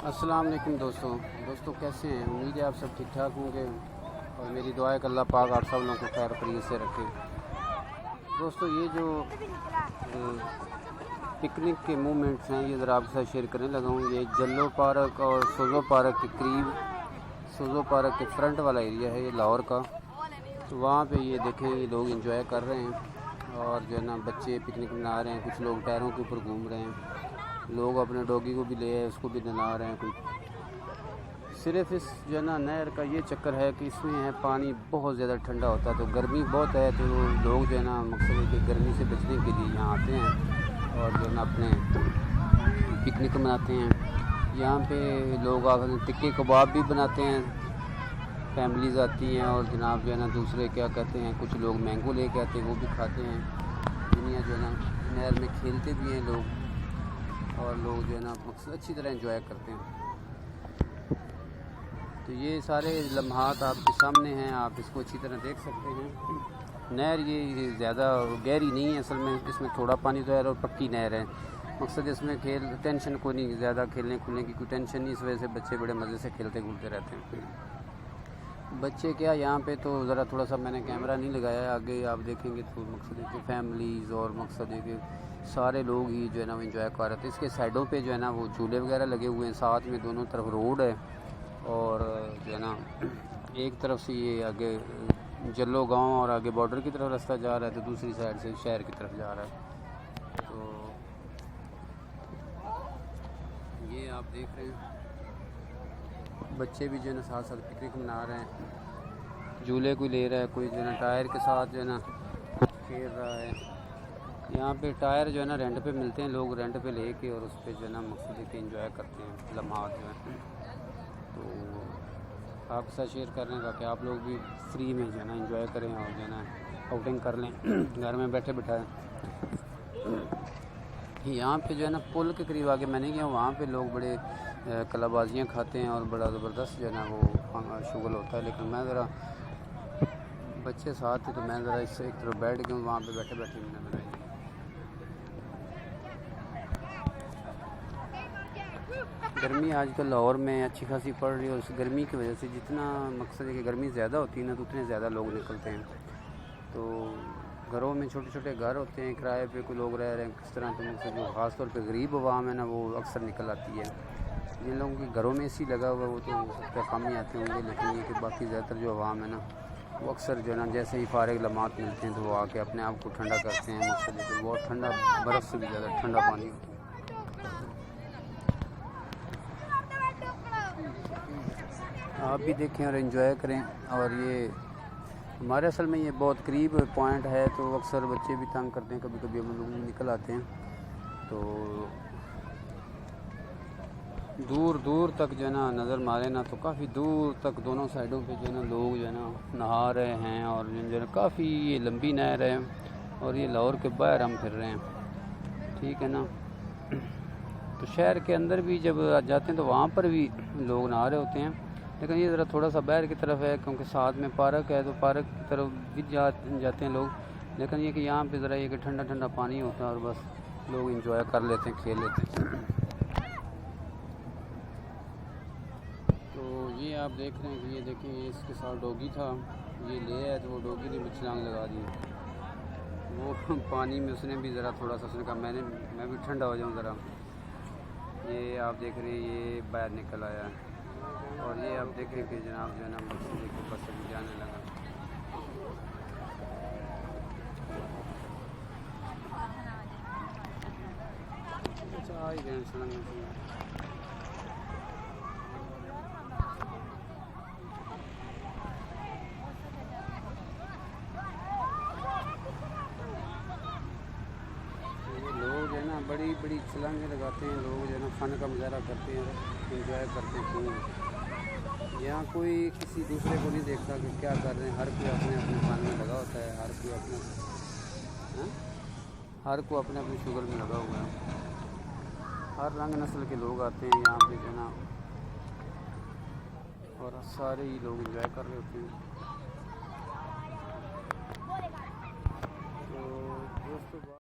अस्सलाम वालेकुम दोस्तों कैसे हैं। उम्मीद है आप सब ठीक ठाक होंगे और मेरी दुआ है कि अल्लाह पाक आप सब लोगों को खैर खैरियत से रखे। दोस्तों ये जो पिकनिक के मोमेंट्स हैं ये ज़रा आपके साथ शेयर करने लगा हूँ। ये जल्लो पार्क और सोज़ो पार्क के करीब, सोज़ो पार्क के फ्रंट वाला एरिया है ये लाहौर का। तो वहाँ पे ये देखें ये लोग इंजॉय कर रहे हैं और जो है ना बच्चे पिकनिक मना रहे हैं, कुछ लोग टायरों के ऊपर घूम रहे हैं, लोग अपने डॉगी को भी ले आए उसको भी नहला रहे हैं। कोई सिर्फ इस जो है ना नहर का ये चक्कर है कि इसमें है पानी बहुत ज़्यादा ठंडा होता है, तो गर्मी बहुत है, तो लोग जो है ना मकसद है कि गर्मी से बचने के लिए यहाँ आते हैं और जो है ना अपने पिकनिक मनाते हैं। यहाँ पे लोग आकर टिक्के कबाब भी बनाते हैं, फैमिलीज़ आती हैं और जनाब जो है ना दूसरे क्या कहते हैं, कुछ लोग मैंगो लेके आते हैं वो भी खाते हैं। दुनिया जो है ना नहर में खेलते भी हैं लोग और लोग जो है ना मकसद अच्छी तरह एंजॉय करते हैं। तो ये सारे लम्हात आपके सामने हैं, आप इसको अच्छी तरह देख सकते हैं। नहर ये ज़्यादा गहरी नहीं है असल में, इसमें थोड़ा पानी तो है और पक्की नहर है। मकसद इसमें खेल टेंशन को नहीं, ज़्यादा खेलने खुलने की कोई टेंशन नहीं, इस वजह से बच्चे बड़े मज़े से खेलते कूदते रहते हैं। बच्चे क्या यहाँ पे तो ज़रा थोड़ा सा मैंने कैमरा नहीं लगाया है, आगे आप देखेंगे तो मकसद है कि फैमिलीज़ और मकसद है कि सारे लोग ही जो है ना वो इंजॉय कर रहे थे। इसके साइडों पे जो है ना वो झूले वगैरह लगे हुए हैं, साथ में दोनों तरफ रोड है और जो है ना एक तरफ से ये आगे जल्लो गांव और आगे बॉर्डर की तरफ रास्ता जा रहा है, तो दूसरी साइड से शहर की तरफ जा रहा है। तो ये आप देख रहे हैं बच्चे भी जो है ना साथ साथ पिकनिक मना रहे हैं, झूले कोई ले रहा है, कोई जो है ना टायर के साथ जो है ना खेल रहा है। यहाँ पे टायर जो है ना रेंट पे मिलते हैं, लोग रेंट पे लेके और उस पर जो है ना मकसद है कि एंजॉय करते हैं लम्हात जो है। तो आपके साथ शेयर करने का कि आप लोग भी फ्री में जो है ना एंजॉय करें और जो है ना आउटिंग कर लें घर में बैठे बैठाए। यहाँ पे जो है ना पुल के करीब आगे मैंने गया, वहाँ पे लोग बड़े कलाबाजियाँ खाते हैं और बड़ा ज़बरदस्त जो है ना वो शुगल होता है। लेकिन मैं ज़रा बच्चे साथ थे तो मैं ज़रा इससे एक तरफ बैठ गया, वहाँ पे बैठे बैठे मैंने बनाई। गर्मी आजकल लाहौर में अच्छी खासी पड़ रही है और उस गर्मी की वजह से जितना मकसद है कि गर्मी ज़्यादा होती है ना तो उतने ज़्यादा लोग निकलते हैं। तो घरों में छोटे छोटे घर होते हैं, किराए पे कोई लोग रह रहे हैं किस तरह, तो मकसद जो ख़ास तौर पे गरीब आवाम है ना वो अक्सर निकल आती है। जिन लोगों के घरों में एसी लगा हुआ है वो तो हो सकता है कम ही आते होंगे, लेकिन ये कि बाकी ज़्यादातर जो आवाम है ना वो अक्सर जो है ना जैसे ही फारिग लम्हात मिलते हैं तो वो आके अपने आप को ठंडा करते हैं। मकसद है कि बहुत ठंडा बर्फ़ से भी ज़्यादा ठंडा पानी होता है। आप भी देखें और एंजॉय करें। और ये हमारे असल में ये बहुत करीब पॉइंट है, तो अक्सर बच्चे भी तंग करते हैं, कभी कभी हम लोग निकल आते हैं। तो दूर दूर तक जो है ना नज़र मारे ना तो काफ़ी दूर तक दोनों साइडों पे जो है ना लोग जो है ना नहा रहे हैं और जो है ना काफ़ी ये लंबी नहर है और ये लाहौर के बाहर हम फिर रहे हैं, ठीक है ना। तो शहर के अंदर भी जब जाते हैं तो वहाँ पर भी लोग नहा रहे होते हैं, लेकिन ये ज़रा थोड़ा सा बाहर की तरफ है क्योंकि साथ में पार्क है, तो पार्क की तरफ भी जाते हैं लोग। लेकिन ये कि यहाँ पे ज़रा ये कि ठंडा ठंडा पानी होता है और बस लोग इंजॉय कर लेते हैं, खेल लेते हैं। तो ये आप देख रहे हैं कि ये देखें ये इसके साथ डॉगी था, ये ले आया तो वो डॉगी ने भी छलांग लगा दी वो पानी में। उसने भी ज़रा थोड़ा सा उसने कहा मैं भी ठंडा हो जाऊँ ज़रा। ये आप देख रहे हैं ये बाहर निकल आया और ये आप देखें कि जनाब जो है ना मकसद के बस अभी जाने लगा। अच्छा आ ही गए बड़ी बड़ी छलांगें लगाते हैं लोग जो है ना, फन का मुजाहरा करते हैं, इंजॉय करते हैं। यहाँ कोई किसी दूसरे को नहीं देखता कि क्या कर रहे हैं, हर कोई अपने अपने फन में लगा होता है, हर कोई अपने शुगर में लगा हुआ है। हर रंग नस्ल के लोग आते हैं यहाँ पे जो है ना और सारे ही लोग इंजॉय कर रहे होते हैं। तो दोस्तों